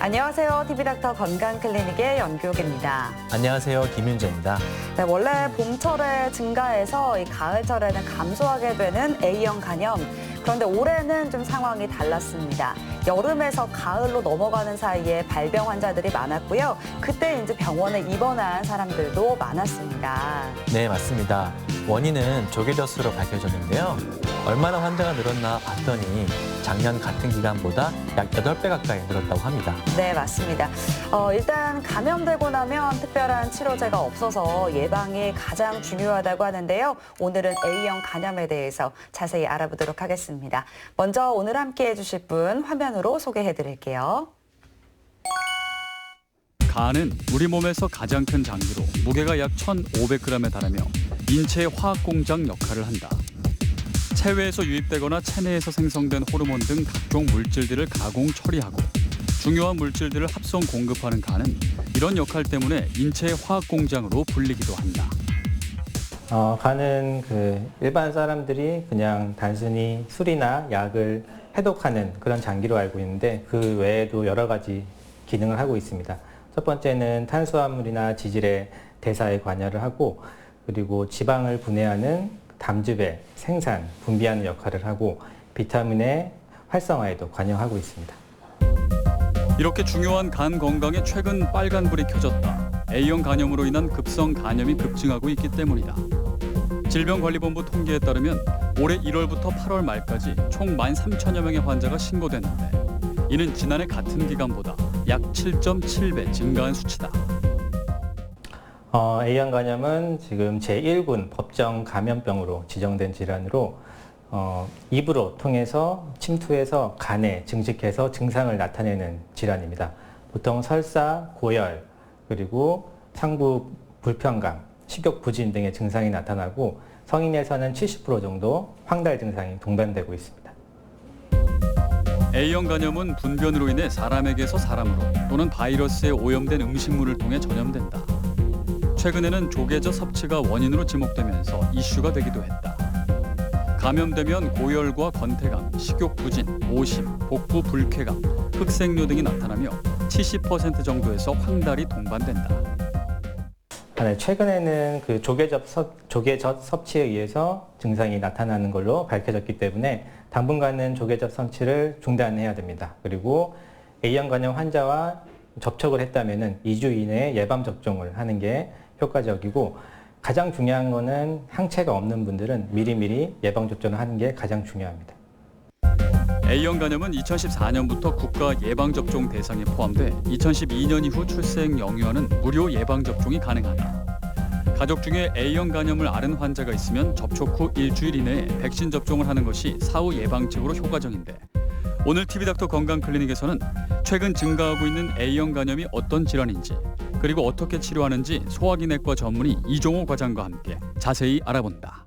안녕하세요. TV닥터 건강클리닉의 연규옥입니다. 안녕하세요. 김윤재입니다. 네, 원래 봄철에 증가해서 이 가을철에는 감소하게 되는 A형 간염. 그런데 올해는 좀 상황이 달랐습니다. 여름에서 가을로 넘어가는 사이에 발병 환자들이 많았고요. 그때 이제 병원에 입원한 사람들도 많았습니다. 네, 맞습니다. 원인은 조개젖으로 밝혀졌는데요. 얼마나 환자가 늘었나 봤더니 작년 같은 기간보다 약 8배 가까이 늘었다고 합니다. 네, 맞습니다. 일단 감염되고 나면 특별한 치료제가 없어서 예방이 가장 중요하다고 하는데요. 오늘은 A형 간염에 대해서 자세히 알아보도록 하겠습니다. 먼저 오늘 함께해 주실 분 화면으로 소개해 드릴게요. 간은 우리 몸에서 가장 큰 장기로 무게가 약 1,500g에 달하며 인체의 화학공장 역할을 한다. 체외에서 유입되거나 체내에서 생성된 호르몬 등 각종 물질들을 가공 처리하고 중요한 물질들을 합성 공급하는 간은 이런 역할 때문에 인체의 화학공장으로 불리기도 한다. 간은 일반 사람들이 그냥 단순히 술이나 약을 해독하는 그런 장기로 알고 있는데 그 외에도 여러 가지 기능을 하고 있습니다. 첫 번째는 탄수화물이나 지질의 대사에 관여를 하고 그리고 지방을 분해하는 담즙의 생산, 분비하는 역할을 하고 비타민의 활성화에도 관여하고 있습니다. 이렇게 중요한 간 건강에 최근 빨간불이 켜졌다. A형 간염으로 인한 급성 간염이 급증하고 있기 때문이다. 질병관리본부 통계에 따르면 올해 1월부터 8월 말까지 총 13,000여 명의 환자가 신고됐는데 이는 지난해 같은 기간보다 약 7.7배 증가한 수치다. A형 간염은 지금 제1군 법정 감염병으로 지정된 질환으로 입으로 통해서 침투해서 간에 증식해서 증상을 나타내는 질환입니다. 보통 설사, 고열, 그리고 상부 불편감, 식욕 부진 등의 증상이 나타나고 성인에서는 70% 정도 황달 증상이 동반되고 있습니다. A형 간염은 분변으로 인해 사람에게서 사람으로 또는 바이러스에 오염된 음식물을 통해 전염된다. 최근에는 조개젖 섭취가 원인으로 지목되면서 이슈가 되기도 했다. 감염되면 고열과 권태감, 식욕 부진, 오심, 복부 불쾌감, 흑색뇨 등이 나타나며 70% 정도에서 황달이 동반된다. 최근에는 조개젖 섭취에 의해서 증상이 나타나는 걸로 밝혀졌기 때문에 당분간은 조개젖 섭취를 중단해야 됩니다. 그리고 A형 간염 환자와 접촉을 했다면 2주 이내에 예방 접종을 하는 게 효과적이고 가장 중요한 거는 항체가 없는 분들은 미리미리 예방 접종을 하는 게 가장 중요합니다. A형 간염은 2014년부터 국가 예방접종 대상에 포함돼 2012년 이후 출생 영유아는 무료 예방접종이 가능하다. 가족 중에 A형 간염을 앓은 환자가 있으면 접촉 후 일주일 이내에 백신 접종을 하는 것이 사후 예방책으로 효과적인데 오늘 TV닥터 건강클리닉에서는 최근 증가하고 있는 A형 간염이 어떤 질환인지 그리고 어떻게 치료하는지 소화기내과 전문의 이종호 과장과 함께 자세히 알아본다.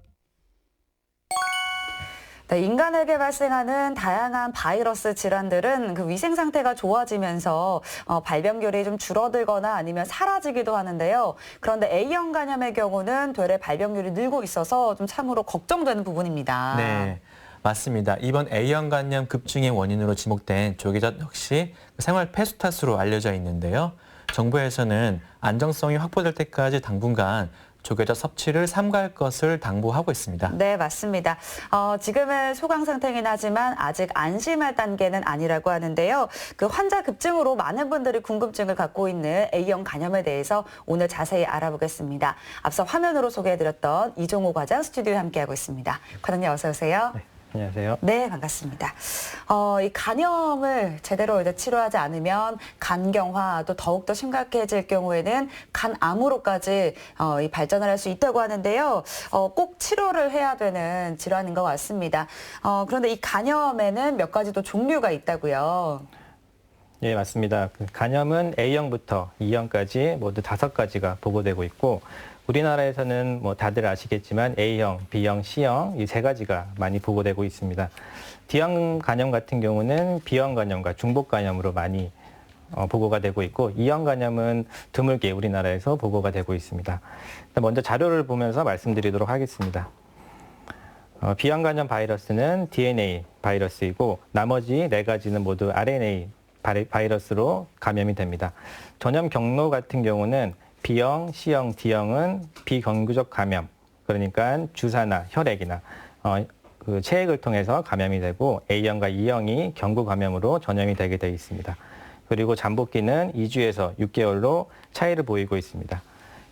네, 인간에게 발생하는 다양한 바이러스 질환들은 그 위생 상태가 좋아지면서 발병률이 좀 줄어들거나 아니면 사라지기도 하는데요. 그런데 A형 간염의 경우는 되레 발병률이 늘고 있어서 좀 참으로 걱정되는 부분입니다. 네, 맞습니다. 이번 A형 간염 급증의 원인으로 지목된 조개젖 역시 생활 폐수 탓으로 알려져 있는데요. 정부에서는 안정성이 확보될 때까지 당분간 조개젖 섭취를 삼가할 것을 당부하고 있습니다. 네, 맞습니다. 지금은 소강 상태긴 하지만 아직 안심할 단계는 아니라고 하는데요. 그 환자 급증으로 많은 분들이 궁금증을 갖고 있는 A형 간염에 대해서 오늘 자세히 알아보겠습니다. 앞서 화면으로 소개해드렸던 이종호 과장 스튜디오에 함께하고 있습니다. 과장님 어서 오세요. 네, 안녕하세요. 네, 반갑습니다. 이 간염을 제대로 이제 치료하지 않으면 간경화도 더욱더 심각해질 경우에는 간암으로까지 이 발전을 할 수 있다고 하는데요. 꼭 치료를 해야 되는 질환인 것 같습니다. 그런데 이 간염에는 몇 가지 또 종류가 있다고요. 예, 맞습니다. 간염은 A형부터 E형까지 모두 5가지가 보고되고 있고 우리나라에서는 다들 아시겠지만 A형, B형, C형 이 3가지가 많이 보고되고 있습니다. D형 간염 같은 경우는 B형 간염과 중복 간염으로 많이 보고가 되고 있고 E형 간염은 드물게 우리나라에서 보고가 되고 있습니다. 먼저 자료를 보면서 말씀드리도록 하겠습니다. B형 간염 바이러스는 DNA 바이러스이고 나머지 4가지는 모두 RNA 바이러스로 감염이 됩니다. 전염 경로 같은 경우는 B형, C형, D형은 비경구적 감염, 그러니까 주사나 혈액이나 그 체액을 통해서 감염이 되고 A형과 E형이 경구 감염으로 전염이 되게 되어 있습니다. 그리고 잠복기는 2주에서 6개월로 차이를 보이고 있습니다.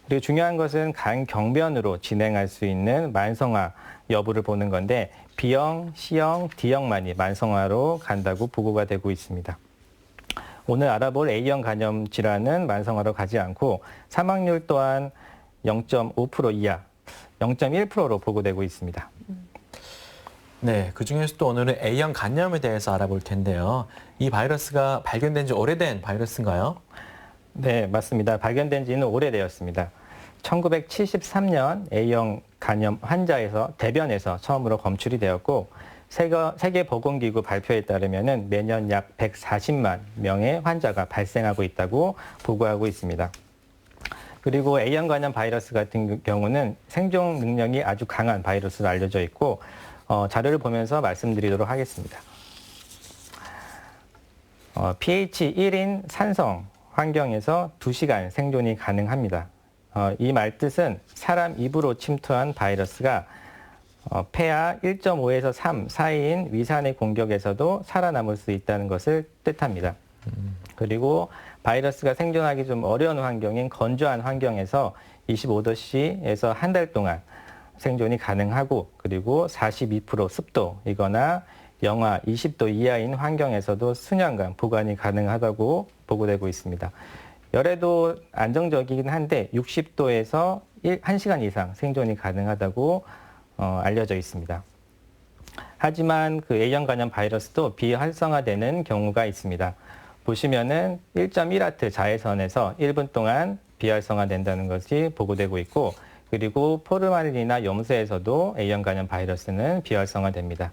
그리고 중요한 것은 간경변으로 진행할 수 있는 만성화 여부를 보는 건데 B형, C형, D형만이 만성화로 간다고 보고가 되고 있습니다. 오늘 알아볼 A형 감염 질환은 만성화로 가지 않고 사망률 또한 0.5% 이하, 0.1%로 보고되고 있습니다. 네, 그중에서도 오늘은 A형 간염에 대해서 알아볼 텐데요. 이 바이러스가 발견된 지 오래된 바이러스인가요? 네, 맞습니다. 발견된 지는 오래되었습니다. 1973년 A형 간염 환자에서 대변에서 처음으로 검출이 되었고 세계보건기구 발표에 따르면 매년 약 140만 명의 환자가 발생하고 있다고 보고하고 있습니다. 그리고 A형 간염 바이러스 같은 경우는 생존 능력이 아주 강한 바이러스로 알려져 있고 자료를 보면서 말씀드리도록 하겠습니다. pH 1인 산성 환경에서 2시간 생존이 가능합니다. 이 말뜻은 사람 입으로 침투한 바이러스가 폐하 1.5에서 3 사이인 위산의 공격에서도 살아남을 수 있다는 것을 뜻합니다. 그리고 바이러스가 생존하기 좀 어려운 환경인 건조한 환경에서 25도씨에서 한 달 동안 생존이 가능하고 그리고 42% 습도이거나 영하 20도 이하인 환경에서도 수년간 보관이 가능하다고 보고되고 있습니다. 열에도 안정적이긴 한데 60도에서 1시간 이상 생존이 가능하다고 알려져 있습니다. 하지만 그 A형 간염 바이러스도 비활성화되는 경우가 있습니다. 보시면은 1.1와트 자외선에서 1분 동안 비활성화된다는 것이 보고되고 있고 그리고 포르말린이나 염소에서도 A형 간염 바이러스는 비활성화됩니다.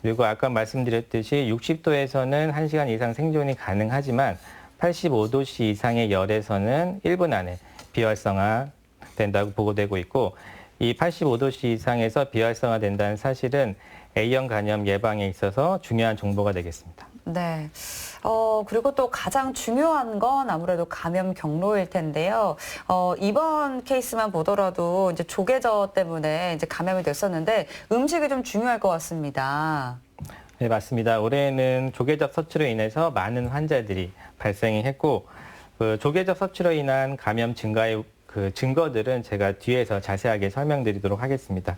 그리고 아까 말씀드렸듯이 60도에서는 1시간 이상 생존이 가능하지만 85도씨 이상의 열에서는 1분 안에 비활성화된다고 보고되고 있고 이 85도씨 이상에서 비활성화된다는 사실은 A형 간염 예방에 있어서 중요한 정보가 되겠습니다. 네. 그리고 또 가장 중요한 건 아무래도 감염 경로일 텐데요. 이번 케이스만 보더라도 이제 조개저 때문에 이제 감염이 됐었는데 음식이 좀 중요할 것 같습니다. 네, 맞습니다. 올해는 조개적 섭취로 인해서 많은 환자들이 발생이 했고, 그 조개적 섭취로 인한 감염 증가의 그 증거들은 제가 뒤에서 자세하게 설명드리도록 하겠습니다.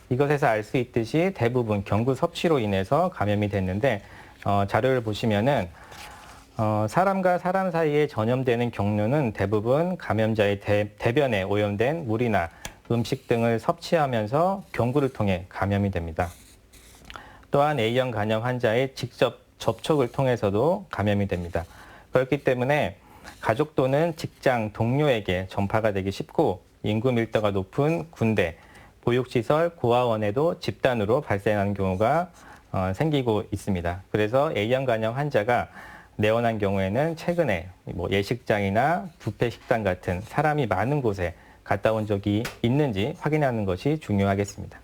이것에서 알 수 있듯이 대부분 경구 섭취로 인해서 감염이 됐는데, 자료를 보시면은 사람과 사람 사이에 전염되는 경로는 대부분 감염자의 대변에 오염된 물이나 음식 등을 섭취하면서 경구를 통해 감염이 됩니다. 또한 A형 간염 환자의 직접 접촉을 통해서도 감염이 됩니다. 그렇기 때문에 가족 또는 직장 동료에게 전파가 되기 쉽고 인구 밀도가 높은 군대, 보육시설, 고아원에도 집단으로 발생하는 경우가 생기고 있습니다. 그래서 A형 간염 환자가 내원한 경우에는 최근에 뭐 예식장이나 뷔페 식당 같은 사람이 많은 곳에 갔다 온 적이 있는지 확인하는 것이 중요하겠습니다.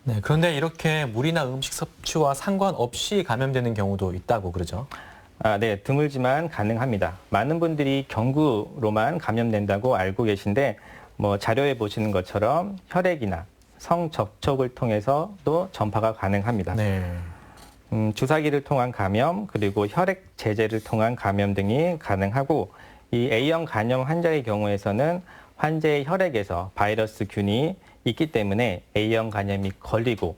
네, 그런데 이렇게 물이나 음식 섭취와 상관없이 감염되는 경우도 있다고 그러죠? 네, 드물지만 가능합니다. 많은 분들이 경구로만 감염된다고 알고 계신데 뭐 자료에 보시는 것처럼 혈액이나 성접촉을 통해서도 전파가 가능합니다. 네. 주사기를 통한 감염, 그리고 혈액 제제를 통한 감염 등이 가능하고 이 A형 간염 환자의 경우에서는 환자의 혈액에서 바이러스 균이 있기 때문에 A형 간염이 걸리고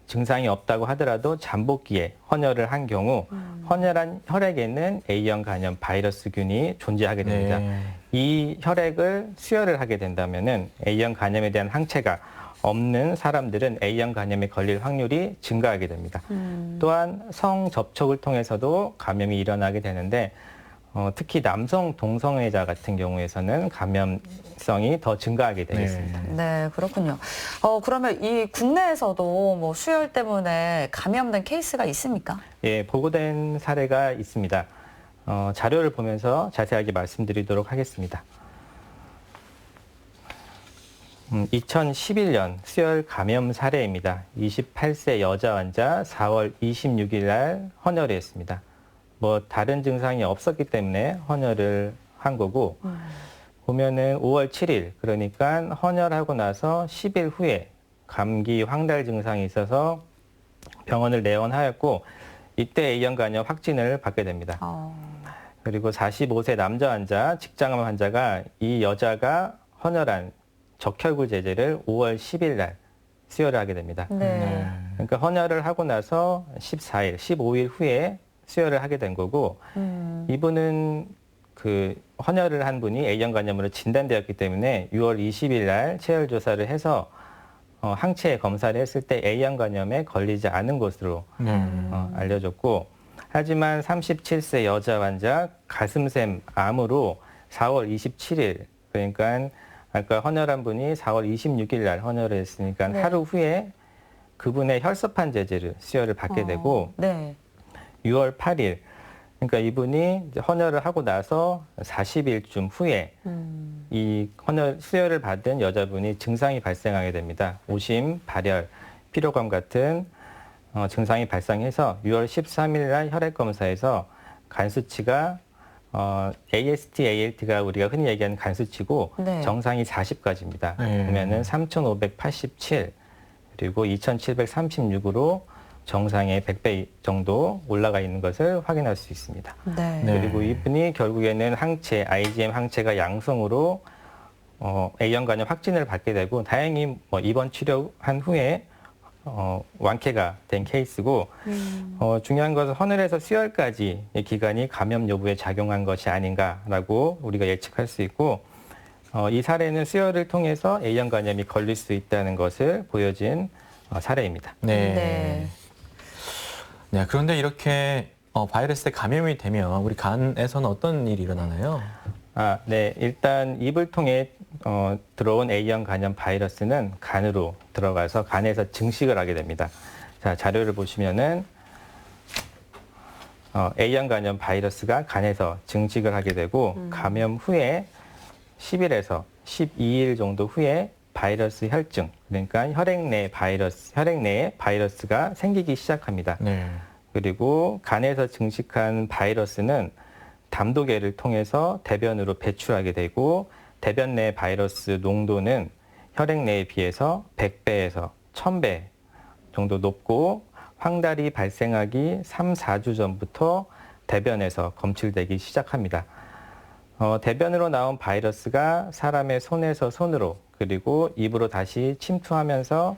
증상이 없다고 하더라도 잠복기에 헌혈을 한 경우 헌혈한 혈액에는 A형 간염 바이러스균이 존재하게 됩니다. 네. 이 혈액을 수혈을 하게 된다면은 A형 간염에 대한 항체가 없는 사람들은 A형 간염에 걸릴 확률이 증가하게 됩니다. 또한 성접촉을 통해서도 감염이 일어나게 되는데 특히 남성 동성애자 같은 경우에서는 감염성이 더 증가하게 되겠습니다. 네, 그렇군요. 그러면 이 국내에서도 뭐 수혈 때문에 감염된 케이스가 있습니까? 예, 보고된 사례가 있습니다. 자료를 보면서 자세하게 말씀드리도록 하겠습니다. 2011년 수혈 감염 사례입니다. 28세 여자 환자 4월 26일 날 헌혈을 했습니다. 뭐 다른 증상이 없었기 때문에 헌혈을 한 거고 보면은 5월 7일 그러니까 헌혈하고 나서 10일 후에 감기 황달 증상이 있어서 병원을 내원하였고 이때 A형 간염 확진을 받게 됩니다. 그리고 45세 남자 환자, 직장암 환자가 이 여자가 헌혈한 적혈구 제제를 5월 10일 날 수혈을 하게 됩니다. 네. 그러니까 헌혈을 하고 나서 14일, 15일 후에 수혈을 하게 된 거고 이분은 그 헌혈을 한 분이 A형 간염으로 진단되었기 때문에 6월 20일 날 체열 조사를 해서 항체 검사를 했을 때 A형 간염에 걸리지 않은 것으로 알려졌고 하지만 37세 여자 환자 가슴샘 암으로 4월 27일 그러니까 아까 헌혈한 분이 4월 26일 날 헌혈을 했으니까 네. 하루 후에 그분의 혈소판 제제를 수혈을 받게 되고 네. 6월 8일 그러니까 이분이 이제 헌혈을 하고 나서 40일쯤 후에 이 헌혈 수혈을 받은 여자분이 증상이 발생하게 됩니다. 오심, 발열, 피로감 같은 증상이 발생해서 6월 13일 날 혈액 검사에서 간 수치가 AST, ALT가 우리가 흔히 얘기하는 간 수치고 네. 정상이 40까지입니다. 보면은 3,587 그리고 2,736으로 정상의 100배 정도 올라가 있는 것을 확인할 수 있습니다. 네. 네. 그리고 이분이 결국에는 항체, IgM 항체가 양성으로 A형 간염 확진을 받게 되고 다행히 뭐 입원 치료한 후에 완쾌가 된 케이스고 중요한 것은 헌혈에서 수혈까지 이 기간이 감염 여부에 작용한 것이 아닌가라고 우리가 예측할 수 있고 이 사례는 수혈을 통해서 A형 간염이 걸릴 수 있다는 것을 보여진 사례입니다. 네. 네, 그런데 이렇게 바이러스에 감염이 되면 우리 간에서는 어떤 일이 일어나나요? 네. 일단 입을 통해 들어온 A형 간염 바이러스는 간으로 들어가서 간에서 증식을 하게 됩니다. 자, 자료를 보시면은 A형 간염 바이러스가 간에서 증식을 하게 되고 감염 후에 10일에서 12일 정도 후에 바이러스 혈증, 그러니까 혈액 내에 바이러스가 생기기 시작합니다. 네. 그리고 간에서 증식한 바이러스는 담도계를 통해서 대변으로 배출하게 되고 대변 내 바이러스 농도는 혈액 내에 비해서 100배에서 1000배 정도 높고 황달이 발생하기 3, 4주 전부터 대변에서 검출되기 시작합니다. 대변으로 나온 바이러스가 사람의 손에서 손으로 그리고 입으로 다시 침투하면서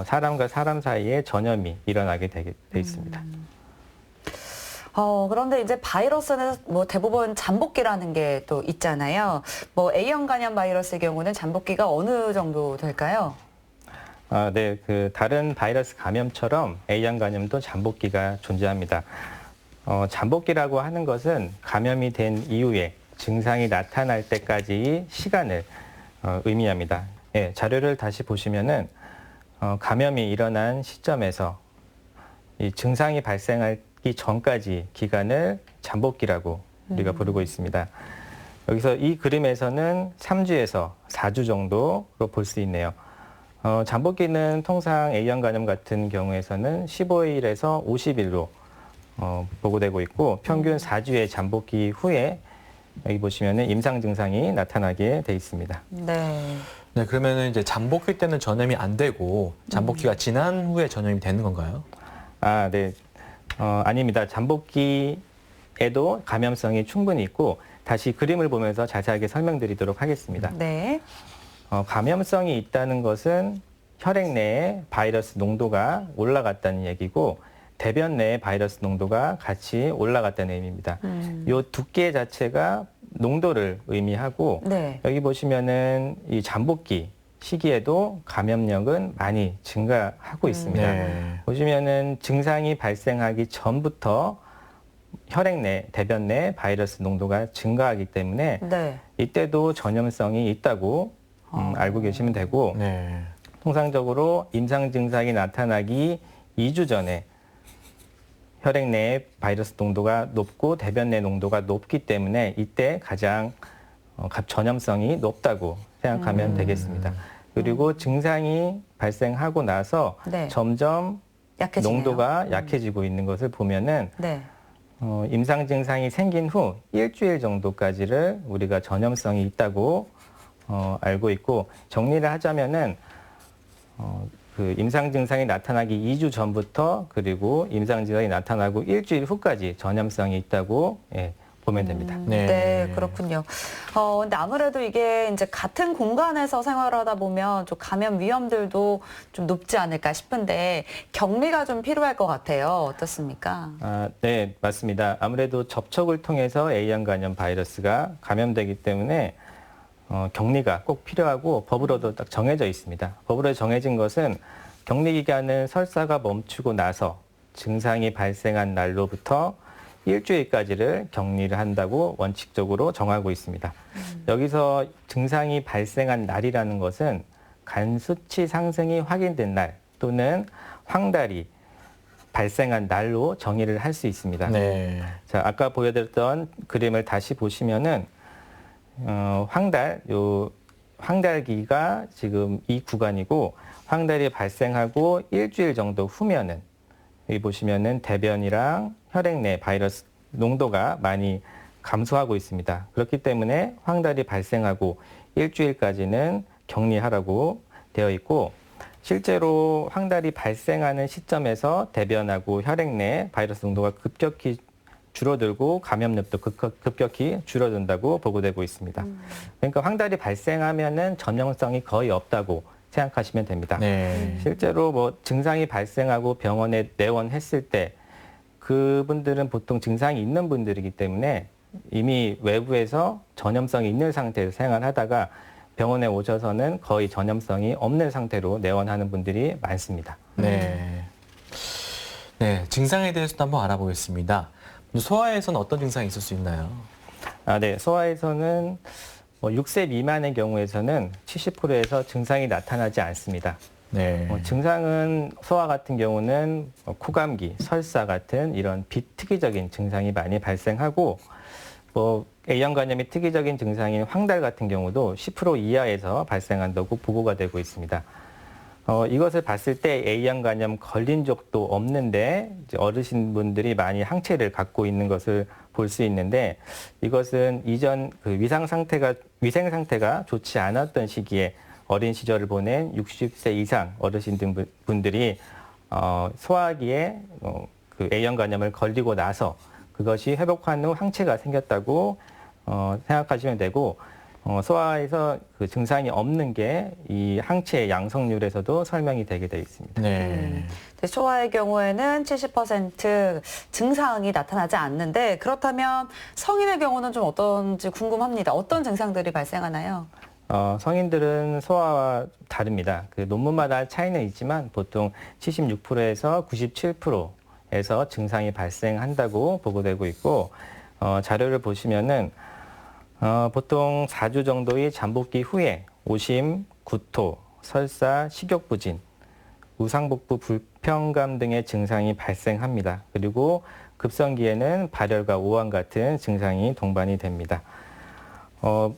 사람과 사람 사이에 전염이 일어나게 돼 있습니다. 그런데 이제 바이러스는 뭐 대부분 잠복기라는 게 또 있잖아요. 뭐 A형 간염 바이러스의 경우는 잠복기가 어느 정도 될까요? 네, 그 다른 바이러스 감염처럼 A형 간염도 잠복기가 존재합니다. 잠복기라고 하는 것은 감염이 된 이후에 증상이 나타날 때까지의 시간을 의미합니다. 예, 자료를 다시 보시면은 감염이 일어난 시점에서 이 증상이 발생하기 전까지 기간을 잠복기라고 우리가 부르고 있습니다. 여기서 이 그림에서는 3주에서 4주 정도로 볼 수 있네요. 잠복기는 통상 A형 간염 같은 경우에서는 15일에서 50일로 보고되고 있고 평균 4주의 잠복기 후에 여기 보시면은 임상 증상이 나타나게 돼 있습니다. 네. 네, 그러면은 이제 잠복기 때는 전염이 안 되고 잠복기가 지난 후에 전염이 되는 건가요? 네. 아닙니다. 잠복기에도 감염성이 충분히 있고 다시 그림을 보면서 자세하게 설명드리도록 하겠습니다. 네. 감염성이 있다는 것은 혈액 내에 바이러스 농도가 올라갔다는 얘기고 대변 내에 바이러스 농도가 같이 올라갔다는 의미입니다. 이 두께 자체가 농도를 의미하고 네. 여기 보시면은 이 잠복기 시기에도 감염력은 많이 증가하고 있습니다. 네. 보시면은 증상이 발생하기 전부터 혈액 내, 대변 내 바이러스 농도가 증가하기 때문에 네. 이때도 전염성이 있다고 알고 계시면 되고 네. 통상적으로 임상 증상이 나타나기 2주 전에 혈액 내의 바이러스 농도가 높고 대변 내 농도가 높기 때문에 이때 가장 전염성이 높다고 생각하면 되겠습니다. 그리고 증상이 발생하고 나서 네. 점점 약해지네요. 농도가 약해지고 있는 것을 보면은 네. 임상 증상이 생긴 후 일주일 정도까지를 우리가 전염성이 있다고 알고 있고, 정리를 하자면은 그 임상 증상이 나타나기 2주 전부터, 그리고 임상 증상이 나타나고 일주일 후까지 전염성이 있다고 보면 됩니다. 네, 그렇군요. 근데 아무래도 이게 이제 같은 공간에서 생활하다 보면 좀 감염 위험들도 좀 높지 않을까 싶은데 격리가 좀 필요할 것 같아요. 어떻습니까? 네, 맞습니다. 아무래도 접촉을 통해서 A형 간염 바이러스가 감염되기 때문에 격리가 꼭 필요하고 법으로도 딱 정해져 있습니다. 법으로 정해진 것은 격리 기간은 설사가 멈추고 나서 증상이 발생한 날로부터 일주일까지를 격리를 한다고 원칙적으로 정하고 있습니다. 여기서 증상이 발생한 날이라는 것은 간 수치 상승이 확인된 날 또는 황달이 발생한 날로 정의를 할 수 있습니다. 네. 자, 아까 보여드렸던 그림을 다시 보시면은 황달기가 지금 이 구간이고, 황달이 발생하고 일주일 정도 후면은 여기 보시면은 대변이랑 혈액 내 바이러스 농도가 많이 감소하고 있습니다. 그렇기 때문에 황달이 발생하고 일주일까지는 격리하라고 되어 있고, 실제로 황달이 발생하는 시점에서 대변하고 혈액 내 바이러스 농도가 급격히 줄어들고 감염력도 급격히 줄어든다고 보고되고 있습니다. 그러니까 황달이 발생하면은 전염성이 거의 없다고 생각하시면 됩니다. 네. 실제로 뭐 증상이 발생하고 병원에 내원했을 때 그분들은 보통 증상이 있는 분들이기 때문에 이미 외부에서 전염성이 있는 상태에서 생활하다가 병원에 오셔서는 거의 전염성이 없는 상태로 내원하는 분들이 많습니다. 네. 네, 증상에 대해서도 한번 알아보겠습니다. 소아에서는 어떤 증상이 있을 수 있나요? 네. 소아에서는 6세 미만의 경우에서는 70%에서 증상이 나타나지 않습니다. 네. 증상은 소아 같은 경우는 코감기, 설사 같은 이런 비특이적인 증상이 많이 발생하고, A형 간염이 특이적인 증상인 황달 같은 경우도 10% 이하에서 발생한다고 보고가 되고 있습니다. 이것을 봤을 때 A형 간염 걸린 적도 없는데 이제 어르신분들이 많이 항체를 갖고 있는 것을 볼 수 있는데, 이것은 이전 그 위생 상태가 좋지 않았던 시기에 어린 시절을 보낸 60세 이상 어르신분들이 소화기에 그 A형 간염을 걸리고 나서 그것이 회복한 후 항체가 생겼다고 생각하시면 되고, 소아에서 그 증상이 없는 게 이 항체의 양성률에서도 설명이 되게 되어 있습니다. 네. 소아의 경우에는 70% 증상이 나타나지 않는데 그렇다면 성인의 경우는 좀 어떤지 궁금합니다. 어떤 증상들이 발생하나요? 성인들은 소아와 다릅니다. 그 논문마다 차이는 있지만 보통 76%에서 97%에서 증상이 발생한다고 보고되고 있고, 자료를 보시면은 보통 4주 정도의 잠복기 후에 오심, 구토, 설사, 식욕부진, 우상복부 불편감 등의 증상이 발생합니다. 그리고 급성기에는 발열과 오한 같은 증상이 동반이 됩니다.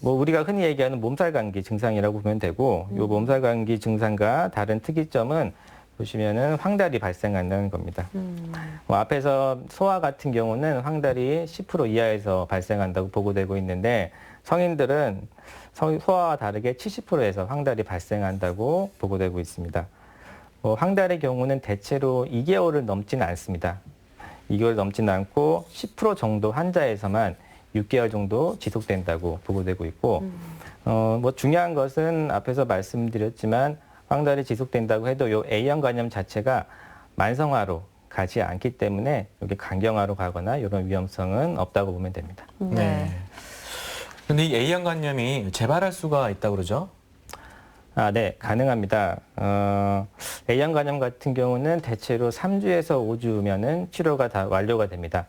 우리가 흔히 얘기하는 몸살 감기 증상이라고 보면 되고, 이 몸살 감기 증상과 다른 특이점은 보시면은 황달이 발생한다는 겁니다. 앞에서 소아 같은 경우는 황달이 10% 이하에서 발생한다고 보고되고 있는데, 성인들은 소아와 다르게 70%에서 황달이 발생한다고 보고되고 있습니다. 황달의 경우는 대체로 2개월을 넘지는 않습니다. 2개월 넘지는 않고 10% 정도 환자에서만 6개월 정도 지속된다고 보고되고 있고, 중요한 것은 앞에서 말씀드렸지만 황달이 지속된다고 해도 이 A형 간염 자체가 만성화로 가지 않기 때문에 여기 간경화로 가거나 이런 위험성은 없다고 보면 됩니다. 네. 근데 이 A형 간염이 재발할 수가 있다고 그러죠? 네, 가능합니다. A형 간염 같은 경우는 대체로 3주에서 5주면은 치료가 다 완료가 됩니다.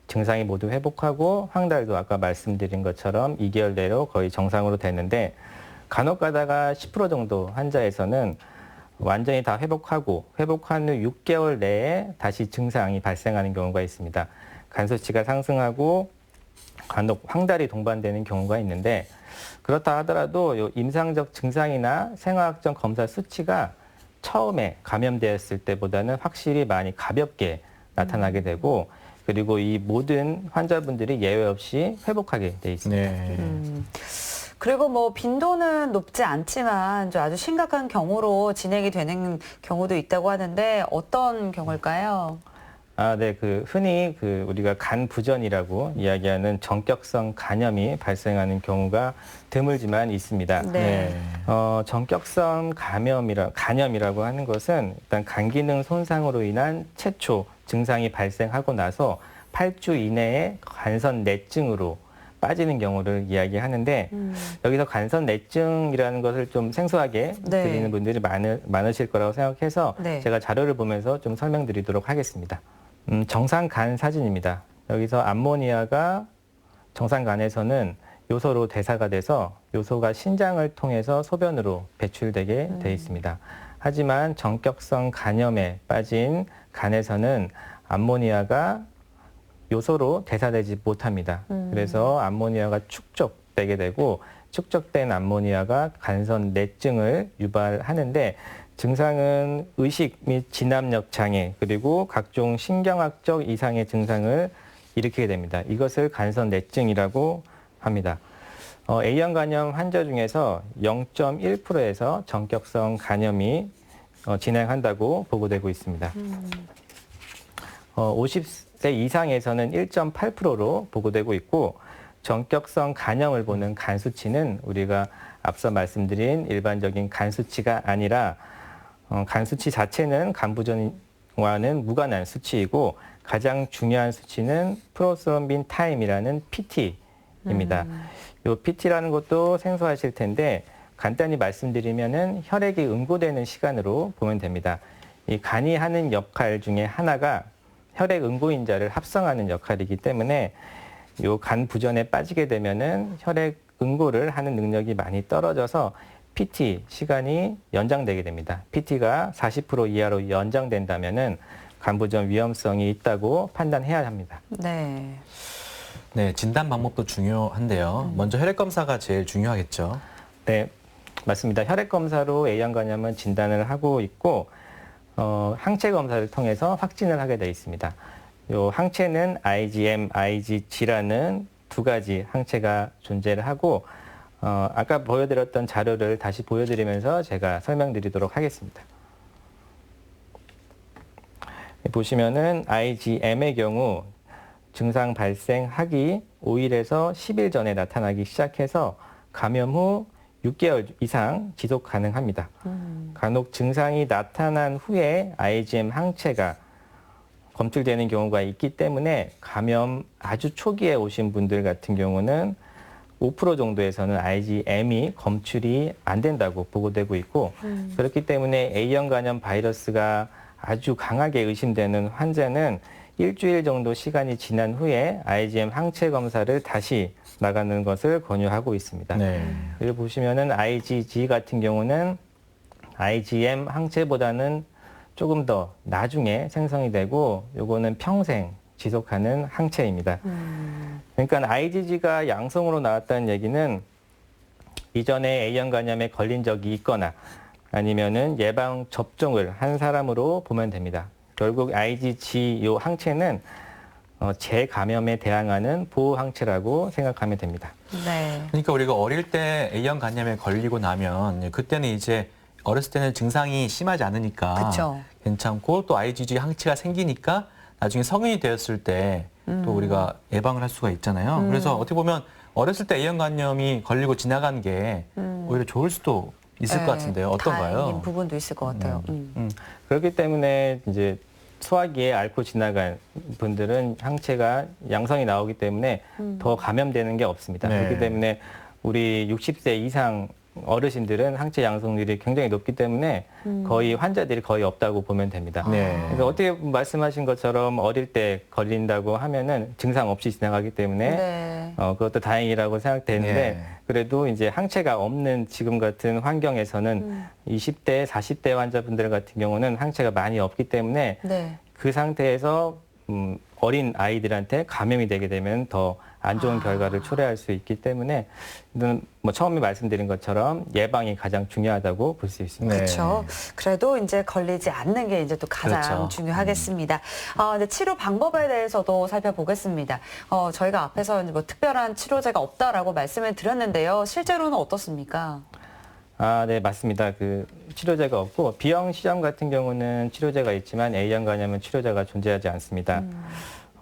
증상이 모두 회복하고 황달도 아까 말씀드린 것처럼 2개월 내로 거의 정상으로 되는데, 간혹 가다가 10% 정도 환자에서는 완전히 다 회복하고 회복한 후 6개월 내에 다시 증상이 발생하는 경우가 있습니다. 간 수치가 상승하고 간혹 황달이 동반되는 경우가 있는데, 그렇다 하더라도 요 임상적 증상이나 생화학적 검사 수치가 처음에 감염되었을 때보다는 확실히 많이 가볍게 나타나게 되고, 그리고 이 모든 환자분들이 예외 없이 회복하게 돼 있습니다. 네. 그리고 뭐 빈도는 높지 않지만 좀 아주 심각한 경우로 진행이 되는 경우도 있다고 하는데 어떤 경우일까요? 네, 흔히 우리가 간 부전이라고 이야기하는 전격성 간염이 발생하는 경우가 드물지만 있습니다. 네. 전격성 간염이라고 하는 것은 일단 간 기능 손상으로 인한 최초 증상이 발생하고 나서 8주 이내에 간선 내증으로 빠지는 경우를 이야기하는데 여기서 간선 내증이라는 것을 좀 생소하게 네. 들리는 분들이 많으실 거라고 생각해서 네. 제가 자료를 보면서 좀 설명드리도록 하겠습니다. 정상 간 사진입니다. 여기서 암모니아가 정상 간에서는 요소로 대사가 돼서 요소가 신장을 통해서 소변으로 배출되게 돼 있습니다. 하지만 전격성 간염에 빠진 간에서는 암모니아가 요소로 대사되지 못합니다. 그래서 암모니아가 축적되게 되고 축적된 암모니아가 간선 내증을 유발하는데 증상은 의식 및 진압력 장애 그리고 각종 신경학적 이상의 증상을 일으키게 됩니다. 이것을 간선 내증이라고 합니다. A형 간염 환자 중에서 0.1%에서 전격성 간염이 진행한다고 보고되고 있습니다. 50세 이상에서는 1.8%로 보고되고 있고 전격성 간염을 보는 간 수치는 우리가 앞서 말씀드린 일반적인 간 수치가 아니라 간 수치 자체는 간부전과는 무관한 수치이고 가장 중요한 수치는 프로스롬빈 타임이라는 PT입니다. 이 PT라는 것도 생소하실 텐데 간단히 말씀드리면은 혈액이 응고되는 시간으로 보면 됩니다. 이 간이 하는 역할 중에 하나가 혈액 응고인자를 합성하는 역할이기 때문에 이 간 부전에 빠지게 되면은 혈액 응고를 하는 능력이 많이 떨어져서 PT 시간이 연장되게 됩니다. PT가 40% 이하로 연장된다면은 간 부전 위험성이 있다고 판단해야 합니다. 네. 네, 진단 방법도 중요한데요. 먼저 혈액 검사가 제일 중요하겠죠. 네, 맞습니다. 혈액 검사로 A형 간염은 진단을 하고 있고 항체 검사를 통해서 확진을 하게 되어 있습니다. 요 항체는 IgM, IgG라는 두 가지 항체가 존재를 하고 아까 보여드렸던 자료를 다시 보여드리면서 제가 설명드리도록 하겠습니다. 보시면은 IgM의 경우 증상 발생하기 5일에서 10일 전에 나타나기 시작해서 감염 후 6개월 이상 지속 가능합니다. 간혹 증상이 나타난 후에 IgM 항체가 검출되는 경우가 있기 때문에 감염 아주 초기에 오신 분들 같은 경우는 5% 정도에서는 IgM이 검출이 안 된다고 보고되고 있고 그렇기 때문에 A형 간염 바이러스가 아주 강하게 의심되는 환자는 일주일 정도 시간이 지난 후에 IgM 항체 검사를 다시 나가는 것을 권유하고 있습니다. 네. 여기 보시면은 IgG 같은 경우는 IgM 항체보다는 조금 더 나중에 생성이 되고 요거는 평생 지속하는 항체입니다. 그러니까 IgG가 양성으로 나왔다는 얘기는 이전에 A형 간염에 걸린 적이 있거나 아니면은 예방 접종을 한 사람으로 보면 됩니다. 결국 IgG 요 항체는 재감염에 대항하는 보호 항체라고 생각하면 됩니다. 네. 그러니까 우리가 어릴 때 A형 간염에 걸리고 나면 그때는 이제 어렸을 때는 증상이 심하지 않으니까 그쵸. 괜찮고 또 IgG 항체가 생기니까 나중에 성인이 되었을 때 또 우리가 예방을 할 수가 있잖아요. 그래서 어떻게 보면 어렸을 때 A형 간염이 걸리고 지나간 게 오히려 좋을 수도 있을 네, 것 같은데요. 어떤가요? 다행인 부분도 있을 것 같아요. 그렇기 때문에 이제 소화기에 앓고 지나간 분들은 항체가 양성이 나오기 때문에 더 감염되는 게 없습니다. 네. 그렇기 때문에 우리 60세 이상 어르신들은 항체 양성률이 굉장히 높기 때문에 거의 환자들이 거의 없다고 보면 됩니다. 네. 그래서 어떻게 말씀하신 것처럼 어릴 때 걸린다고 하면은 증상 없이 지나가기 때문에 네. 그것도 다행이라고 생각되는데 네. 그래도 이제 항체가 없는 지금 같은 환경에서는 20대, 40대 환자분들 같은 경우는 항체가 많이 없기 때문에 네. 그 상태에서 어린 아이들한테 감염이 되게 되면 더 안 좋은 결과를 초래할 수 있기 때문에 이건 뭐 처음에 말씀드린 것처럼 예방이 가장 중요하다고 볼 수 있습니다. 네. 그렇죠. 그래도 이제 걸리지 않는 게 이제 또 가장 그렇죠. 중요하겠습니다. 이제 치료 방법에 대해서도 살펴보겠습니다. 저희가 앞에서 이제 뭐 특별한 치료제가 없다라고 말씀을 드렸는데요. 실제로는 어떻습니까? 네, 맞습니다. 그 치료제가 없고 B형 C형 같은 경우는 치료제가 있지만 A형 간염은 치료제가 존재하지 않습니다.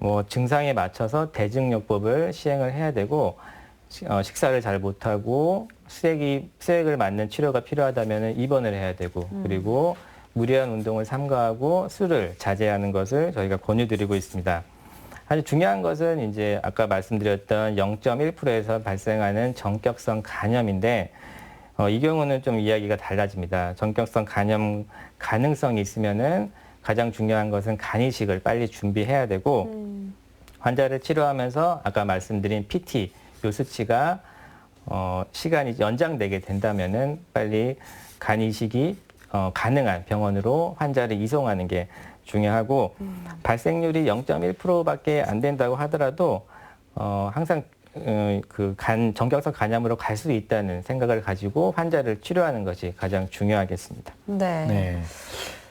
뭐 증상에 맞춰서 대증요법을 시행을 해야 되고 식사를 잘 못하고 수액을 맞는 치료가 필요하다면 입원을 해야 되고 그리고 무리한 운동을 삼가하고 술을 자제하는 것을 저희가 권유드리고 있습니다. 아주 중요한 것은 이제 아까 말씀드렸던 0.1%에서 발생하는 전격성 간염인데 이 경우는 좀 이야기가 달라집니다. 전격성 간염 가능성이 있으면은 가장 중요한 것은 간이식을 빨리 준비해야 되고 환자를 치료하면서 아까 말씀드린 PT 요 수치가 시간이 연장되게 된다면은 빨리 간이식이 가능한 병원으로 환자를 이송하는 게 중요하고 발생률이 0.1%밖에 안 된다고 하더라도 항상 전격성 간염으로 갈 수 있다는 생각을 가지고 환자를 치료하는 것이 가장 중요하겠습니다. 네. 네.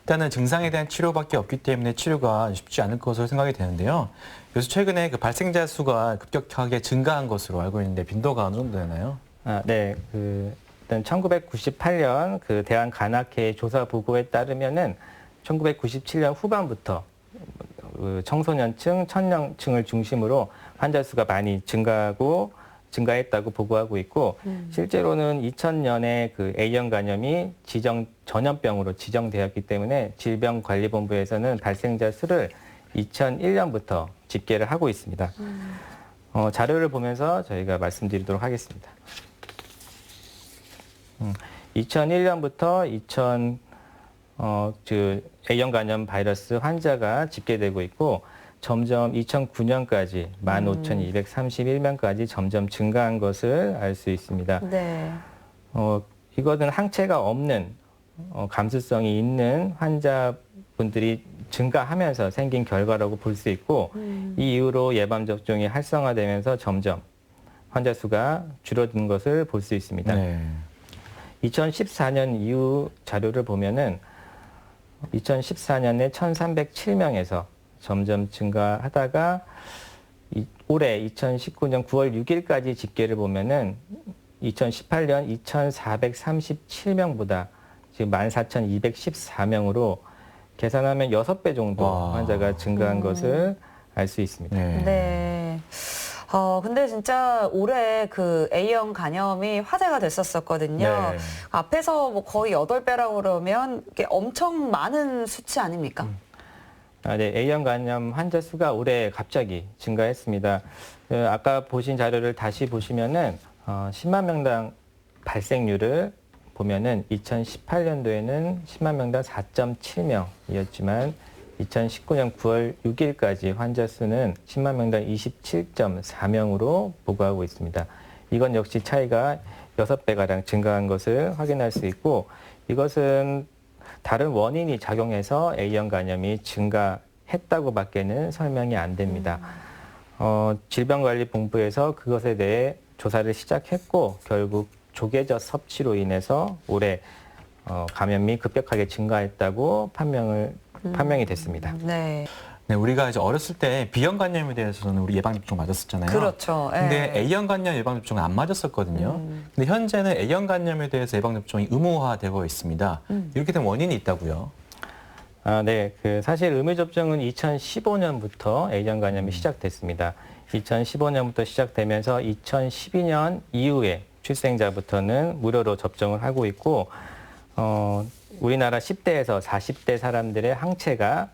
일단은 증상에 대한 치료밖에 없기 때문에 치료가 쉽지 않을 것으로 생각이 되는데요. 그래서 최근에 그 발생자 수가 급격하게 증가한 것으로 알고 있는데 빈도가 어느 정도 되나요? 네. 일단 1998년 그 대한간악회 조사 보고에 따르면은 1997년 후반부터 청소년층, 청년층을 중심으로 환자 수가 많이 증가했다고 보고하고 있고 실제로는 2000년에 그 A형 간염이 전염병으로 지정되었기 때문에 질병관리본부에서는 발생자 수를 2001년부터 집계를 하고 있습니다. 자료를 보면서 저희가 말씀드리도록 하겠습니다. 2001년부터 A형 간염 바이러스 환자가 집계되고 있고 점점 2009년까지 15,231명까지 점점 증가한 것을 알 수 있습니다. 네. 이것은 항체가 없는 감수성이 있는 환자분들이 증가하면서 생긴 결과라고 볼 수 있고 이 이후로 예방접종이 활성화되면서 점점 환자 수가 줄어든 것을 볼 수 있습니다. 네. 2014년 이후 자료를 보면은 2014년에 1,307명에서 점점 증가하다가 올해 2019년 9월 6일까지 집계를 보면은 2018년 2,437명보다 지금 14,214명으로 계산하면 6배 정도 와. 환자가 증가한 것을 알 수 있습니다. 네. 네. 근데 진짜 올해 그 A형 간염이 화제가 됐었거든요. 네. 앞에서 뭐 거의 8배라고 그러면 이게 엄청 많은 수치 아닙니까? 네, A형 간염 환자 수가 올해 갑자기 증가했습니다. 아까 보신 자료를 다시 보시면은 10만 명당 발생률을 보면은 2018년도에는 10만 명당 4.7명이었지만 2019년 9월 6일까지 환자 수는 10만 명당 27.4명으로 보고하고 있습니다. 이건 역시 차이가 6배가량 증가한 것을 확인할 수 있고 이것은 다른 원인이 작용해서 A형 간염이 증가했다고밖에는 설명이 안 됩니다. 질병관리본부에서 그것에 대해 조사를 시작했고 결국 조계적 섭취로 인해서 올해 감염이 급격하게 증가했다고 판명이 됐습니다. 네. 네, 우리가 이제 어렸을 때 B형 간염에 대해서는 우리 예방접종 맞았었잖아요. 그렇죠. 근데 예. A형 간염 예방접종은 안 맞았었거든요. 근데 현재는 A형 간염에 대해서 예방접종이 의무화되고 있습니다. 이렇게 된 원인이 있다고요? 네. 사실 의무접종은 2015년부터 A형 간염이 시작됐습니다. 2015년부터 시작되면서 2012년 이후에 출생자부터는 무료로 접종을 하고 있고, 우리나라 10대에서 40대 사람들의 항체가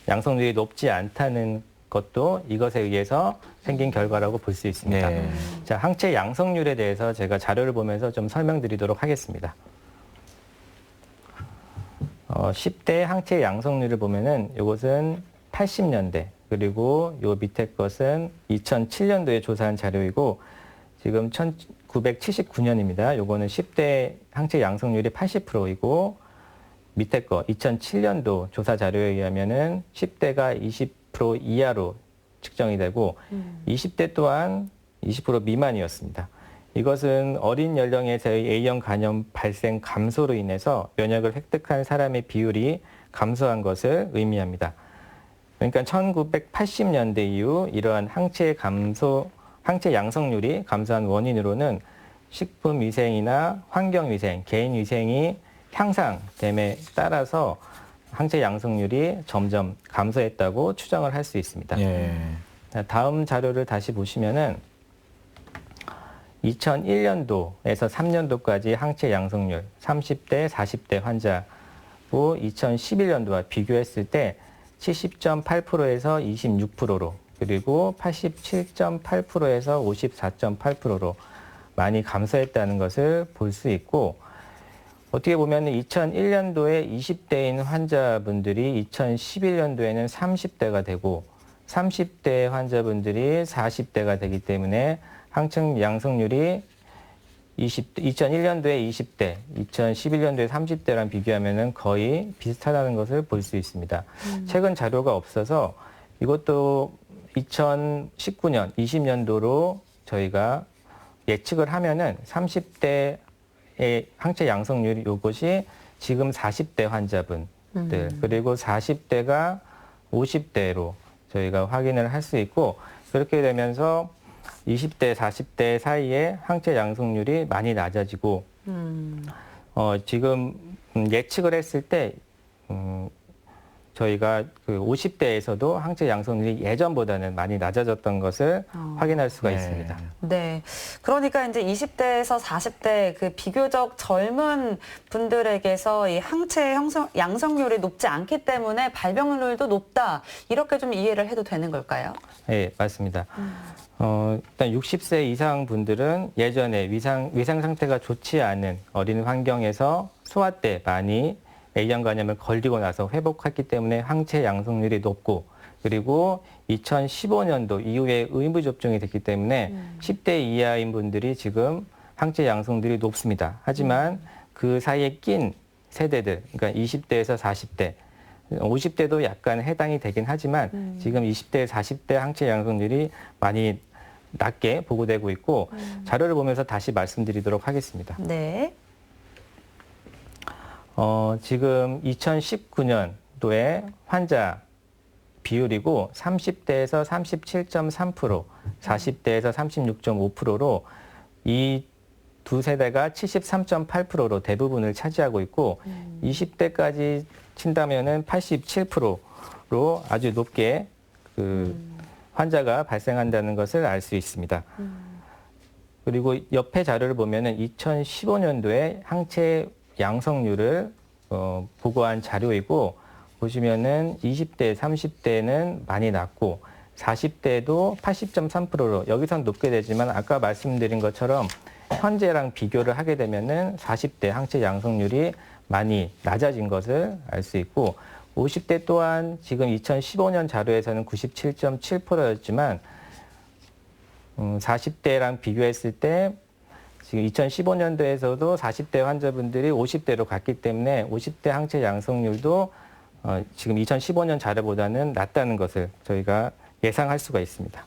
양성률이 높지 않다는 것도 이것에 의해서 생긴 결과라고 볼 수 있습니다. 네. 자, 항체 양성률에 대해서 제가 자료를 보면서 좀 설명드리도록 하겠습니다. 10대 항체 양성률을 보면은 이것은 80년대 그리고 요 밑에 것은 2007년도에 조사한 자료이고 지금 1979년입니다. 요거는 10대 항체 양성률이 80%이고 밑에 거 2007년도 조사 자료에 의하면은 10대가 20% 이하로 측정이 되고 20대 또한 20% 미만이었습니다. 이것은 어린 연령에서의 A형 간염 발생 감소로 인해서 면역을 획득한 사람의 비율이 감소한 것을 의미합니다. 그러니까 1980년대 이후 이러한 항체 양성률이 감소한 원인으로는 식품위생이나 환경위생, 개인위생이 향상됨에 따라서 항체 양성률이 점점 감소했다고 추정을 할 수 있습니다. 예. 다음 자료를 다시 보시면은 2001년도에서 3년도까지 항체 양성률 30대, 40대 환자고 2011년도와 비교했을 때 70.8%에서 26%로 그리고 87.8%에서 54.8%로 많이 감소했다는 것을 볼 수 있고 어떻게 보면 2001년도에 20대인 환자분들이 2011년도에는 30대가 되고 30대 환자분들이 40대가 되기 때문에 항체 양성률이 2001년도에 20대, 2011년도에 30대랑 비교하면 거의 비슷하다는 것을 볼 수 있습니다. 최근 자료가 없어서 이것도 2019년, 20년도로 저희가 예측을 하면은 30대의 항체 양성률이 이것이 지금 40대 환자분들 그리고 40대가 50대로 저희가 확인을 할 수 있고 그렇게 되면서 20대, 40대 사이에 항체 양성률이 많이 낮아지고 지금 예측을 했을 때 저희가 그 50대에서도 항체 양성률이 예전보다는 많이 낮아졌던 것을 확인할 수가 있습니다. 네. 그러니까 이제 20대에서 40대 그 비교적 젊은 분들에게서 이 항체 양성률이 높지 않기 때문에 발병률도 높다. 이렇게 좀 이해를 해도 되는 걸까요? 네, 맞습니다. 일단 60세 이상 분들은 예전에 위생 상태가 좋지 않은 어린 환경에서 소아 때 많이 A형 간염을 걸리고 나서 회복했기 때문에 항체 양성률이 높고 그리고 2015년도 이후에 의무 접종이 됐기 때문에 10대 이하인 분들이 지금 항체 양성률이 높습니다. 하지만 그 사이에 낀 세대들, 그러니까 20대에서 40대, 50대도 약간 해당이 되긴 하지만 지금 20대, 40대 항체 양성률이 많이 낮게 보고되고 있고 자료를 보면서 다시 말씀드리도록 하겠습니다. 네. 지금 2019년도에 환자 비율이고 30대에서 37.3%, 40대에서 36.5%로 이 두 세대가 73.8%로 대부분을 차지하고 있고 20대까지 친다면은 87%로 아주 높게 그 환자가 발생한다는 것을 알 수 있습니다. 그리고 옆에 자료를 보면은 2015년도에 항체 양성률을 보고한 자료이고 보시면은 20대, 30대는 많이 낮고 40대도 80.3%로 여기선 높게 되지만 아까 말씀드린 것처럼 현재랑 비교를 하게 되면은 40대 항체 양성률이 많이 낮아진 것을 알 수 있고 50대 또한 지금 2015년 자료에서는 97.7%였지만 40대랑 비교했을 때 지금 2015년도에서도 40대 환자분들이 50대로 갔기 때문에 50대 항체 양성률도 지금 2015년 자료보다는 낮다는 것을 저희가 예상할 수가 있습니다.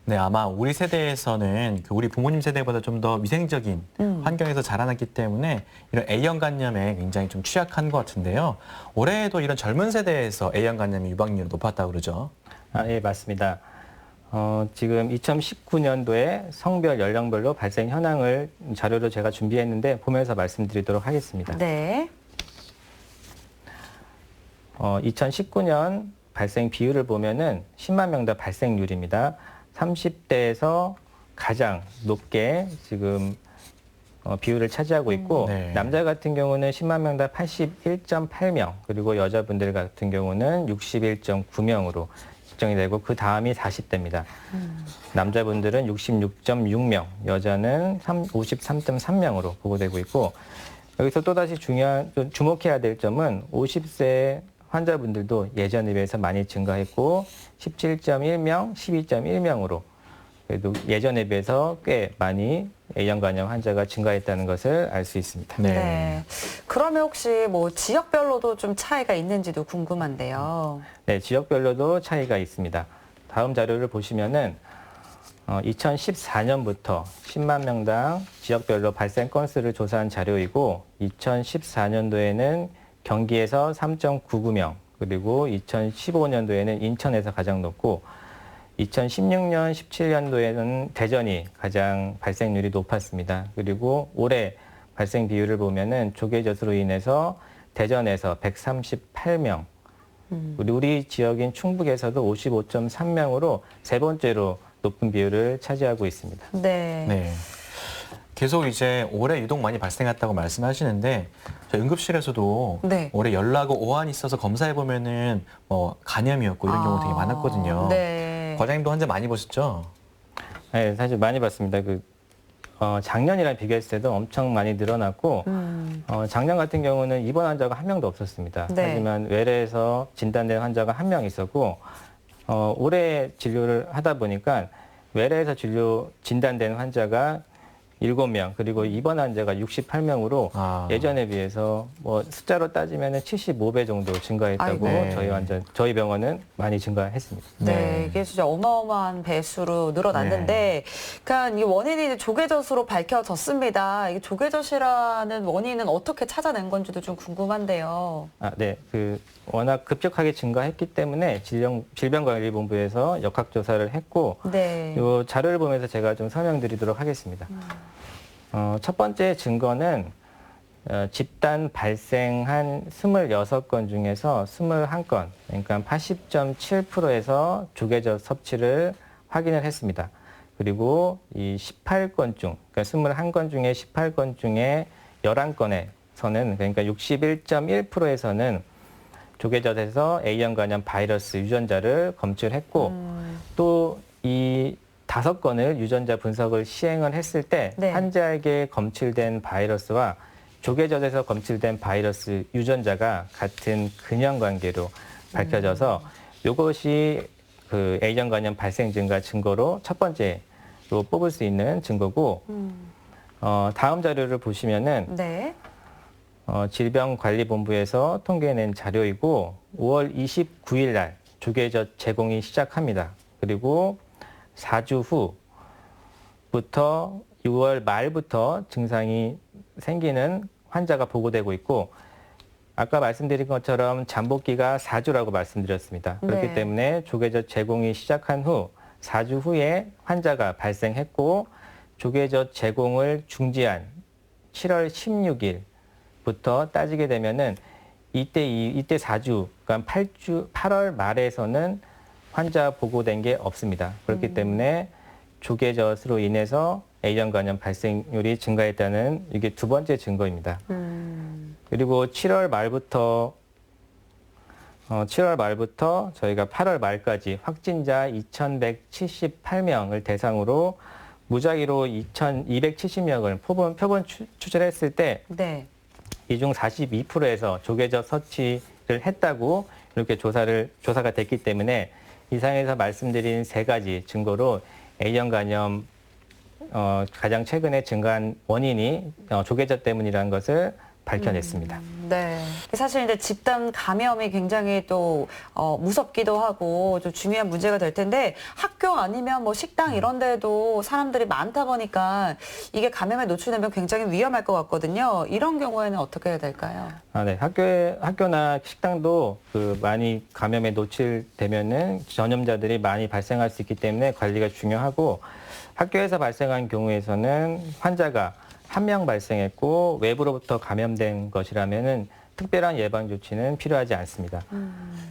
네, 아마 우리 세대에서는 우리 부모님 세대보다 좀 더 위생적인 환경에서 자라났기 때문에 이런 A형 간염에 굉장히 좀 취약한 것 같은데요. 올해에도 이런 젊은 세대에서 A형 간염 유방률이 높았다고 그러죠? 예, 맞습니다. 지금 2019년도에 성별, 연령별로 발생 현황을 자료로 제가 준비했는데 보면서 말씀드리도록 하겠습니다. 네. 2019년 발생 비율을 보면은 10만 명당 발생률입니다. 30대에서 가장 높게 지금 비율을 차지하고 있고 네. 남자 같은 경우는 10만 명당 81.8명 그리고 여자분들 같은 경우는 61.9명으로 측정이 되고 그 다음이 40대입니다. 남자분들은 66.6명, 여자는 53.3명으로 보고되고 있고 여기서 또다시 주목해야 될 점은 50세 환자분들도 예전에 비해서 많이 증가했고 17.1명, 12.1명으로 그래도 예전에 비해서 꽤 많이 A형 간염 환자가 증가했다는 것을 알 수 있습니다. 네. 그러면 혹시 뭐 지역별로도 좀 차이가 있는지도 궁금한데요. 네, 지역별로도 차이가 있습니다. 다음 자료를 보시면은 2014년부터 10만 명당 지역별로 발생 건수를 조사한 자료이고 2014년도에는 경기에서 3.99명, 그리고 2015년도에는 인천에서 가장 높고 2016년, 17년도에는 대전이 가장 발생률이 높았습니다. 그리고 올해 발생 비율을 보면은 조계젓으로 인해서 대전에서 138명, 우리 지역인 충북에서도 55.3명으로 세 번째로 높은 비율을 차지하고 있습니다. 네. 네. 계속 이제 올해 유독 많이 발생했다고 말씀하시는데 저희 응급실에서도 네. 올해 열나고 오한이 있어서 검사해 보면은 뭐 간염이었고 이런 경우 되게 많았거든요. 네. 과장님도 환자 많이 보셨죠? 네, 사실 많이 봤습니다. 작년이랑 비교했을 때도 엄청 많이 늘어났고 작년 같은 경우는 입원 환자가 한 명도 없었습니다. 네. 하지만 외래에서 진단된 환자가 한 명 있었고 올해 진료를 하다 보니까 외래에서 진단된 환자가 7명, 그리고 입원 환자가 68명으로 예전에 비해서 뭐 숫자로 따지면 75배 정도 증가했다고 아이고. 저희 병원은 많이 증가했습니다. 네, 이게 진짜 어마어마한 배수로 늘어났는데, 그러니까 이 원인이 이제 조계젓으로 밝혀졌습니다. 이게 조계젓이라는 원인은 어떻게 찾아낸 건지도 좀 궁금한데요. 네. 워낙 급격하게 증가했기 때문에 질병관리본부에서 역학조사를 했고, 네. 이 자료를 보면서 제가 좀 설명드리도록 하겠습니다. 첫 번째 증거는 집단 발생한 26건 중에서 21건, 그러니까 80.7%에서 조계젓 섭취를 확인을 했습니다. 그리고 이 18건 중, 그러니까 21건 중에 18건 중에 11건에서는, 그러니까 61.1%에서는 조계젓에서 A형 간염 바이러스 유전자를 검출했고, 또 이 5건을 유전자 분석을 시행을 했을 때 네. 환자에게 검출된 바이러스와 조계젓에서 검출된 바이러스 유전자가 같은 근형 관계로 밝혀져서 이것이 그 A형 간염 발생 증가 증거로 첫 번째로 뽑을 수 있는 증거고, 다음 자료를 보시면은 네. 질병관리본부에서 통계낸 자료이고 5월 29일 날 조계젓 제공이 시작합니다. 그리고 4주 후부터 6월 말부터 증상이 생기는 환자가 보고되고 있고, 아까 말씀드린 것처럼 잠복기가 4주라고 말씀드렸습니다. 그렇기 네. 때문에 때문에 조계젓 제공이 시작한 후 4주 후에 환자가 발생했고, 조계젓 제공을 중지한 7월 16일부터 따지게 되면은 이때 4주, 그러니까 8월 말에서는 환자 보고된 게 없습니다. 그렇기 때문에 조계젓으로 인해서 A형 간염 발생률이 증가했다는 이게 두 번째 증거입니다. 그리고 7월 말부터 저희가 8월 말까지 확진자 2,178명을 대상으로 무작위로 2,270명을 표본 추출했을 때 네. 이 중 42%에서 조계젓 섭취를 했다고 이렇게 조사가 됐기 때문에 이상에서 말씀드린 세 가지 증거로 A형 간염 가장 최근에 증가한 원인이 조계젓 때문이라는 것을 밝혀냈습니다. 네. 사실 이제 집단 감염이 굉장히 또 무섭기도 하고 좀 중요한 문제가 될 텐데 학교 아니면 뭐 식당 이런 데도 사람들이 많다 보니까 이게 감염에 노출되면 굉장히 위험할 것 같거든요. 이런 경우에는 어떻게 해야 될까요? 네. 학교나 식당도 많이 감염에 노출되면은 전염자들이 많이 발생할 수 있기 때문에 관리가 중요하고, 학교에서 발생한 경우에서는 환자가 한 명 발생했고 외부로부터 감염된 것이라면은 특별한 예방 조치는 필요하지 않습니다.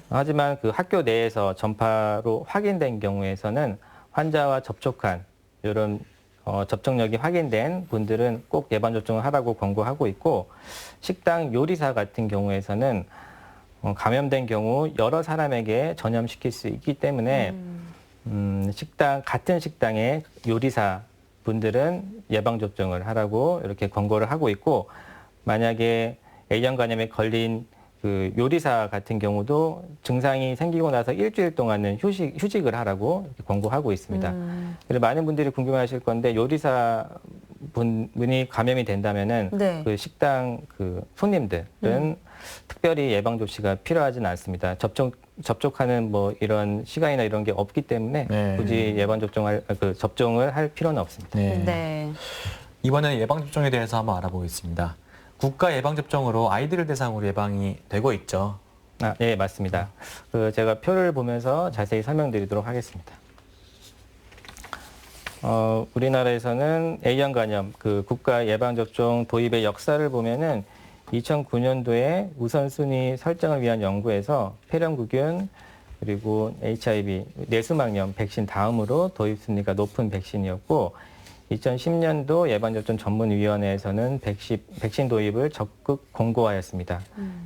하지만 그 학교 내에서 전파로 확인된 경우에서는 환자와 접촉한 이런 접촉력이 확인된 분들은 꼭 예방 접종을 하라고 권고하고 있고, 식당 요리사 같은 경우에서는 감염된 경우 여러 사람에게 전염시킬 수 있기 때문에 같은 식당의 요리사 분들은 예방접종을 하라고 이렇게 권고를 하고 있고, 만약에 A형 간염에 걸린 그 요리사 같은 경우도 증상이 생기고 나서 일주일 동안은 휴직을 하라고 권고하고 있습니다. 그래서 많은 분들이 궁금해하실 건데 요리사 분이 감염이 된다면은 네. 그 식당 그 손님들은 특별히 예방 조치가 필요하지는 않습니다. 접촉하는 뭐 이런 시간이나 이런 게 없기 때문에 네. 굳이 접종을 할 필요는 없습니다. 네. 네. 이번에는 예방접종에 대해서 한번 알아보겠습니다. 국가 예방접종으로 아이들을 대상으로 예방이 되고 있죠. 네, 맞습니다. 제가 표를 보면서 자세히 설명드리도록 하겠습니다. 우리나라에서는 A형 간염 그 국가 예방접종 도입의 역사를 보면은 2009년도에 우선순위 설정을 위한 연구에서 폐렴구균 그리고 HIV 뇌수막염 백신 다음으로 도입 순위가 높은 백신이었고 2010년도 예방접종 전문위원회에서는 백신 도입을 적극 공고하였습니다.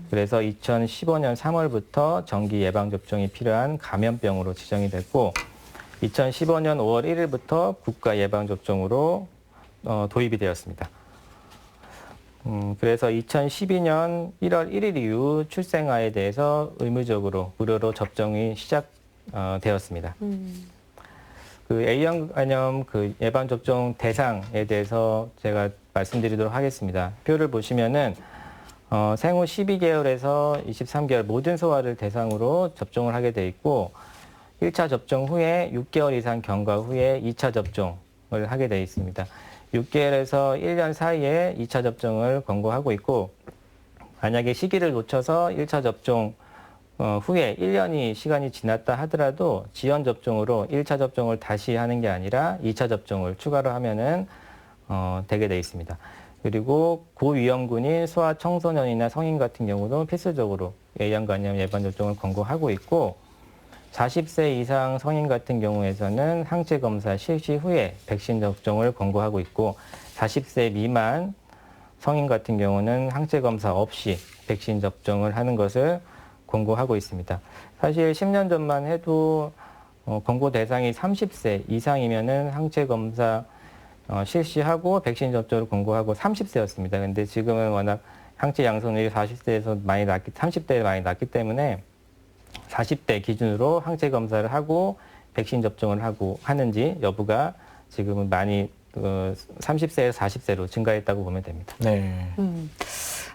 그래서 2015년 3월부터 정기 예방접종이 필요한 감염병으로 지정이 됐고 2015년 5월 1일부터 국가 예방접종으로 도입이 되었습니다. 그래서 2012년 1월 1일 이후 출생아에 대해서 의무적으로 무료로 접종이 시작되었습니다. 그 A형 간염 그 예방접종 대상에 대해서 제가 말씀드리도록 하겠습니다. 표를 보시면은 생후 12개월에서 23개월 모든 소아를 대상으로 접종을 하게 돼 있고 1차 접종 후에 6개월 이상 경과 후에 2차 접종을 하게 돼 있습니다. 6개월에서 1년 사이에 2차 접종을 권고하고 있고 만약에 시기를 놓쳐서 1차 접종 후에 1년이 시간이 지났다 하더라도 지연 접종으로 1차 접종을 다시 하는 게 아니라 2차 접종을 추가로 하면은 되게 돼 있습니다. 그리고 고위험군인 소아 청소년이나 성인 같은 경우도 필수적으로 A형 간염 예방 접종을 권고하고 있고 40세 이상 성인 같은 경우에서는 항체 검사 실시 후에 백신 접종을 권고하고 있고 40세 미만 성인 같은 경우는 항체 검사 없이 백신 접종을 하는 것을 권고하고 있습니다. 사실 10년 전만 해도 권고 대상이 30세 이상이면은 항체 검사 실시하고 백신 접종을 권고하고 30세였습니다. 근데 지금은 워낙 항체 양성률이 40세에서 많이 낮기, 30대에 많이 낮기 때문에 40대 기준으로 항체 검사를 하고 백신 접종을 하는지 여부가 지금은 많이 30세에서 40세로 증가했다고 보면 됩니다. 네.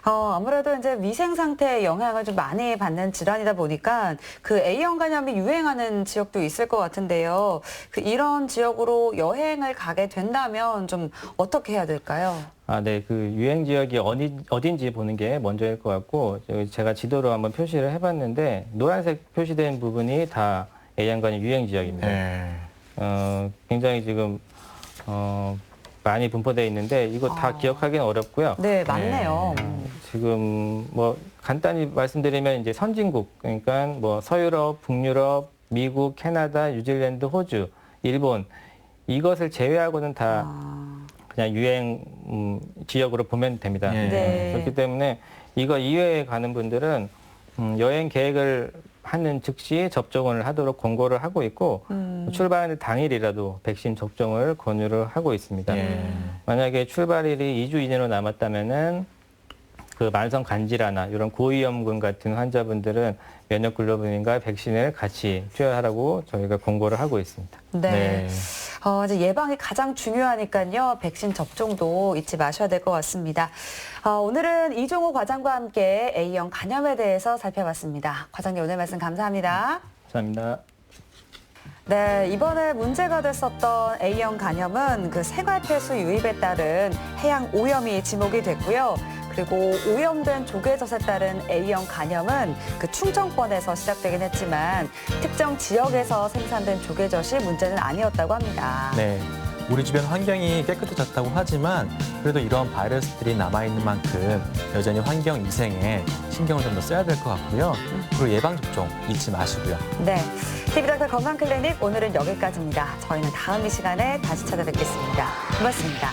아무래도 이제 위생 상태에 영향을 좀 많이 받는 질환이다 보니까 그 A형 간염이 유행하는 지역도 있을 것 같은데요. 이런 지역으로 여행을 가게 된다면 좀 어떻게 해야 될까요? 네. 그 유행 지역이 어딘지 보는 게 먼저일 것 같고 제가 지도로 한번 표시를 해봤는데 노란색 표시된 부분이 다 A형 간염 유행 지역입니다. 네. 굉장히 지금 많이 분포되어 있는데 이거 다 기억하기는 어렵고요. 네, 맞네요. 지금 뭐 간단히 말씀드리면 이제 선진국 그러니까 뭐 서유럽, 북유럽, 미국, 캐나다, 뉴질랜드, 호주, 일본 이것을 제외하고는 다 그냥 유행 지역으로 보면 됩니다. 네. 그렇기 때문에 이거 이외에 가는 분들은 여행 계획을 하는 즉시 접종을 하도록 권고를 하고 있고 출발하는 당일이라도 백신 접종을 권유를 하고 있습니다. 만약에 출발일이 2주 이내로 남았다면은 그 만성 간질환이나 이런 고위험군 같은 환자분들은 면역 글로불린과 백신을 같이 투여하라고 저희가 권고를 하고 있습니다. 네. 이제 예방이 가장 중요하니까요. 백신 접종도 잊지 마셔야 될 것 같습니다. 오늘은 이종호 과장과 함께 A형 간염에 대해서 살펴봤습니다. 과장님 오늘 말씀 감사합니다. 감사합니다. 네, 이번에 문제가 됐었던 A형 간염은 그 생활폐수 유입에 따른 해양 오염이 지목이 됐고요. 그리고 오염된 조개젖에 따른 A형 간염은 그 충청권에서 시작되긴 했지만 특정 지역에서 생산된 조개젖이 문제는 아니었다고 합니다. 네. 우리 주변 환경이 깨끗해졌다고 하지만 그래도 이런 바이러스들이 남아있는 만큼 여전히 환경 위생에 신경을 좀 더 써야 될 것 같고요. 그리고 예방접종 잊지 마시고요. 네, TV닥터 건강클리닉 오늘은 여기까지입니다. 저희는 다음 이 시간에 다시 찾아뵙겠습니다. 고맙습니다.